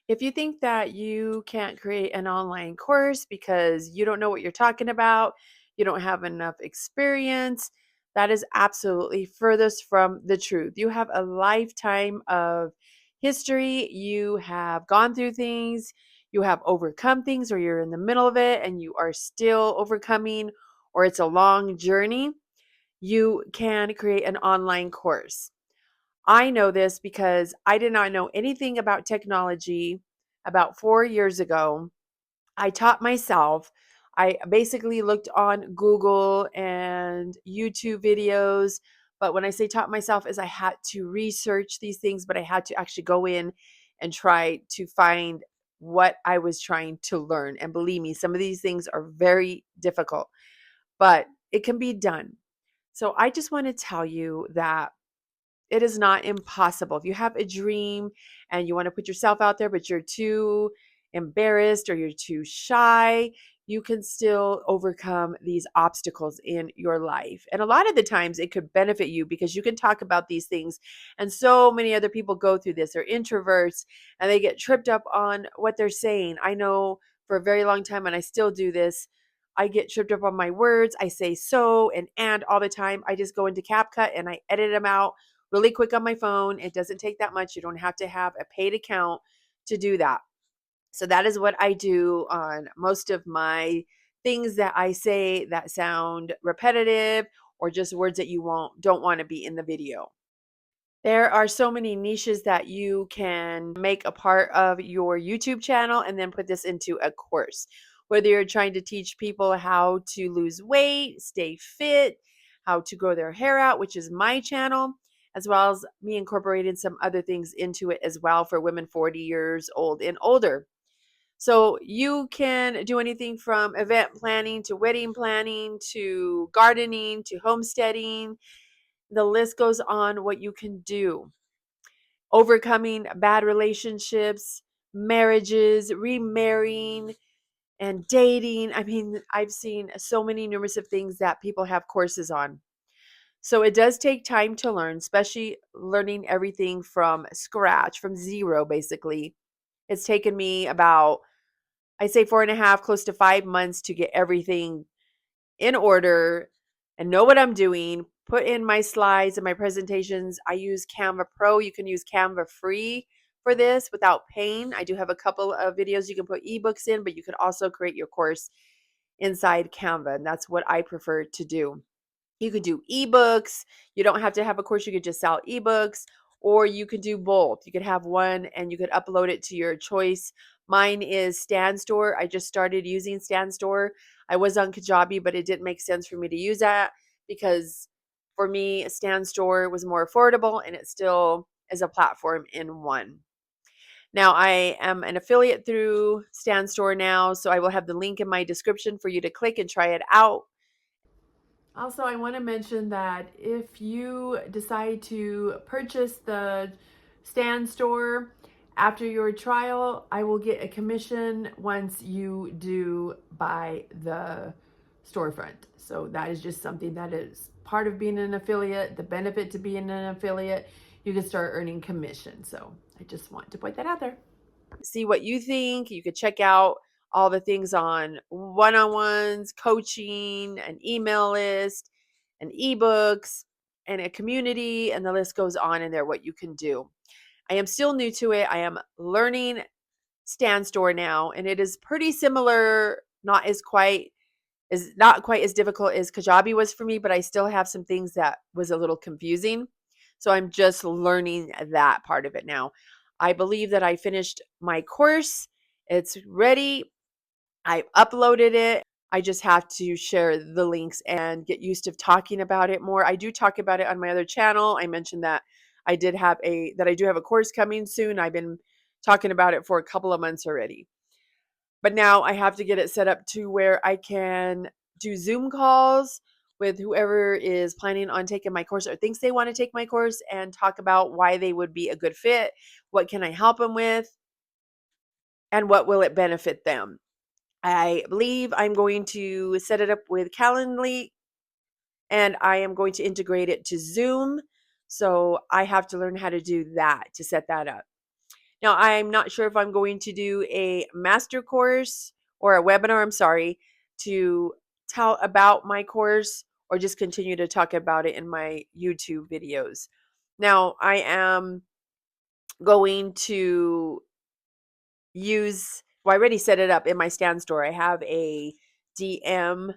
If you think that you can't create an online course because you don't know what you're talking about, you don't have enough experience, that is absolutely furthest from the truth. You have a lifetime of history, you have gone through things, you have overcome things, or you're in the middle of it and you are still overcoming, or it's a long journey. You can create an online course. I know this because I did not know anything about technology about 4 years ago. I taught myself. I basically looked on Google and YouTube videos. But when I say taught myself, is I had to research these things, but I had to actually go in and try to find what I was trying to learn. And believe me, some of these things are very difficult, but it can be done. So I just want to tell you that it is not impossible. If you have a dream and you want to put yourself out there, but you're too embarrassed or you're too shy, you can still overcome these obstacles in your life. And a lot of the times it could benefit you because you can talk about these things. And so many other people go through this. They're introverts and they get tripped up on what they're saying. I know for a very long time, and I still do this. I get tripped up on my words. I say so and all the time. I just go into CapCut and I edit them out really quick on my phone. It doesn't take that much. You don't have to have a paid account to do that. So that is what I do on most of my things that I say that sound repetitive or just words that you don't want to be in the video. There are so many niches that you can make a part of your YouTube channel and then put this into a course. Whether you're trying to teach people how to lose weight, stay fit, how to grow their hair out, which is my channel, as well as me incorporating some other things into it as well for women 40 years old and older. So you can do anything from event planning to wedding planning to gardening to homesteading. The list goes on what you can do. Overcoming bad relationships, marriages, remarrying, and dating. I mean, I've seen so many numerous of things that people have courses on. So it does take time to learn, especially learning everything from scratch, from zero, basically. It's taken me about, I'd say 4.5, close to 5 months to get everything in order and know what I'm doing, put in my slides and my presentations. I use Canva Pro. You can use Canva free for this without paying. I do have a couple of videos you can put ebooks in, but you can also create your course inside Canva, and that's what I prefer to do. You could do ebooks. You don't have to have a course. You could just sell ebooks, or you could do both. You could have one and you could upload it to your choice. Mine is Stand Store. I just started using Stand Store. I was on Kajabi, but it didn't make sense for me to use that because for me, Stand Store was more affordable and it still is a platform in one. Now, I am an affiliate through Stand Store now, so I will have the link in my description for you to click and try it out. Also, I want to mention that if you decide to purchase the Stand Store after your trial, I will get a commission once you do buy the storefront. So that is just something that is part of being an affiliate, the benefit to being an affiliate. You can start earning commission. So I just want to point that out there. See what you think. You could check out all the things on one-on-ones, coaching, an email list, and ebooks, and a community, and the list goes on in there what you can do. I am still new to it. I am learning Stand Store now, and it is pretty similar, not quite as difficult as Kajabi was for me, but I still have some things that was a little confusing. So I'm just learning that part of it now. I believe that I finished my course. It's ready. I uploaded it. I just have to share the links and get used to talking about it more. I do talk about it on my other channel. I mentioned that I do have a course coming soon. I've been talking about it for a couple of months already. But now I have to get it set up to where I can do Zoom calls with whoever is planning on taking my course or thinks they want to take my course and talk about why they would be a good fit, what can I help them with, and what will it benefit them. I believe I'm going to set it up with Calendly and I am going to integrate it to Zoom. So I have to learn how to do that to set that up. Now, I'm not sure if I'm going to do a master course or a webinar, I'm sorry, to tell about my course or just continue to talk about it in my YouTube videos. Now, I am going to I already set it up in my Stand store. I have a DM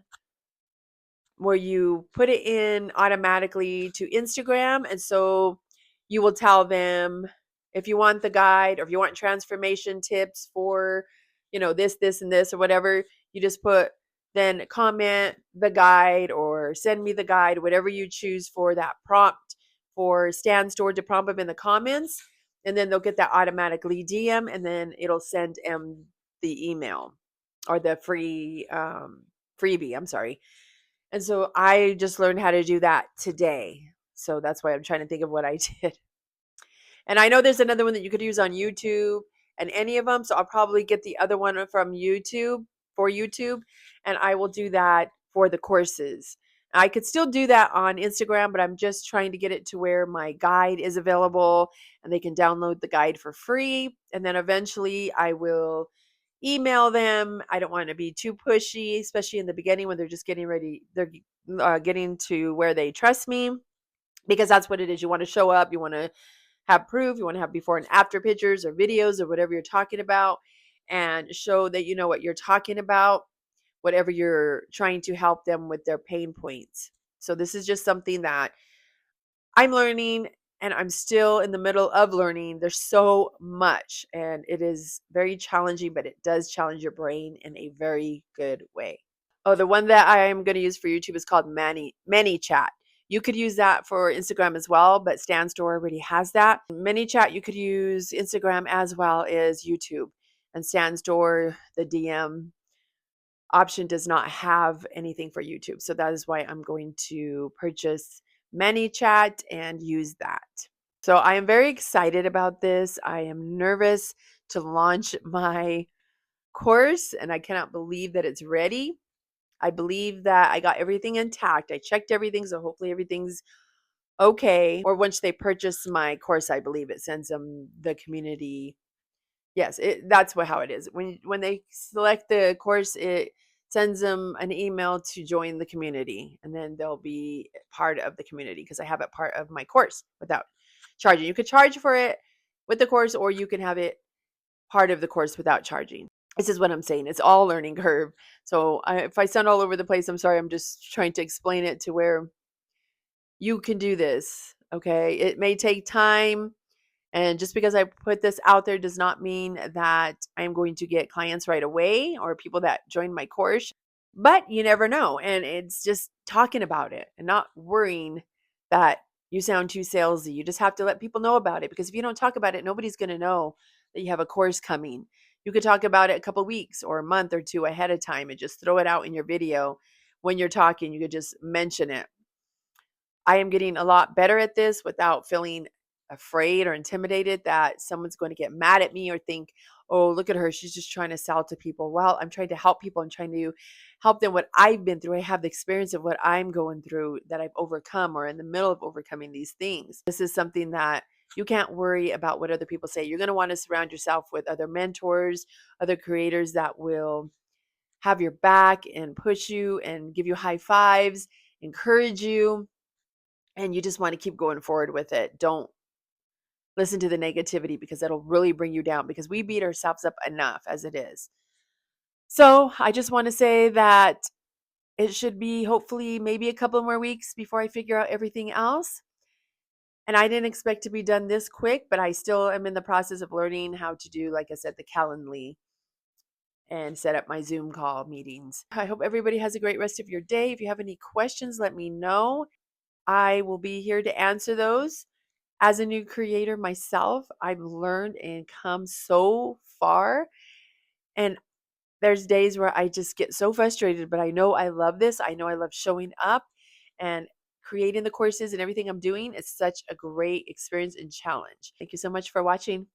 where you put it in automatically to Instagram. And so you will tell them if you want the guide or if you want transformation tips for, this, and this, or whatever, you just then comment the guide or send me the guide, whatever you choose for that prompt for Stand Store to prompt them in the comments. And then they'll get that automatically DM and then it'll send them the email or the freebie. I'm sorry. And so I just learned how to do that today. So that's why I'm trying to think of what I did. And I know there's another one that you could use on YouTube and any of them. So I'll probably get the other one from YouTube for YouTube. And I will do that for the courses. I could still do that on Instagram, but I'm just trying to get it to where my guide is available and they can download the guide for free. And then eventually I will email them. I don't want to be too pushy, especially in the beginning when they're just getting ready. They're getting to where they trust me because that's what it is. You want to show up. You want to have proof. You want to have before and after pictures or videos or whatever you're talking about and show that you know what you're talking about, whatever you're trying to help them with their pain points. So this is just something that I'm learning and I'm still in the middle of learning. There's so much and it is very challenging, but it does challenge your brain in a very good way. Oh, the one that I'm going to use for YouTube is called ManyChat. You could use that for Instagram as well, but Stan Store already has that. ManyChat, you could use Instagram as well as YouTube. And Stan Store, the DM option does not have anything for YouTube. So that is why I'm going to purchase ManyChat and use that. So I am very excited about this. I am nervous to launch my course and I cannot believe that it's ready. I believe that I got everything intact. I checked everything, so hopefully everything's okay. Or once they purchase my course, I believe it sends them the community. Yes, that's how it is. When they select the course, it sends them an email to join the community, and then they'll be part of the community because I have it part of my course without charging. You could charge for it with the course, or you can have it part of the course without charging. This is what I'm saying. It's all learning curve. So if I sound all over the place, I'm sorry. I'm just trying to explain it to where you can do this. Okay. It may take time. And just because I put this out there does not mean that I'm going to get clients right away or people that join my course, but you never know. And it's just talking about it and not worrying that you sound too salesy. You just have to let people know about it because if you don't talk about it, nobody's going to know that you have a course coming. You could talk about it a couple weeks or a month or two ahead of time and just throw it out in your video. When you're talking, you could just mention it. I am getting a lot better at this without feeling afraid or intimidated that someone's going to get mad at me or think, oh, look at her. She's just trying to sell to people. Well, I'm trying to help people. I'm trying to help them what I've been through. I have the experience of what I'm going through that I've overcome or in the middle of overcoming these things. This is something that you can't worry about what other people say. You're going to want to surround yourself with other mentors, other creators that will have your back and push you and give you high fives, encourage you, and you just want to keep going forward with it. Don't listen to the negativity because that'll really bring you down because we beat ourselves up enough as it is. So I just want to say that it should be hopefully maybe a couple more weeks before I figure out everything else. And I didn't expect to be done this quick, but I still am in the process of learning how to do, like I said, the Calendly and set up my Zoom call meetings. I hope everybody has a great rest of your day. If you have any questions, let me know. I will be here to answer those. As a new creator myself, I've learned and come so far. And there's days where I just get so frustrated, but I know I love this. I know I love showing up and creating the courses and everything I'm doing. It's such a great experience and challenge. Thank you so much for watching.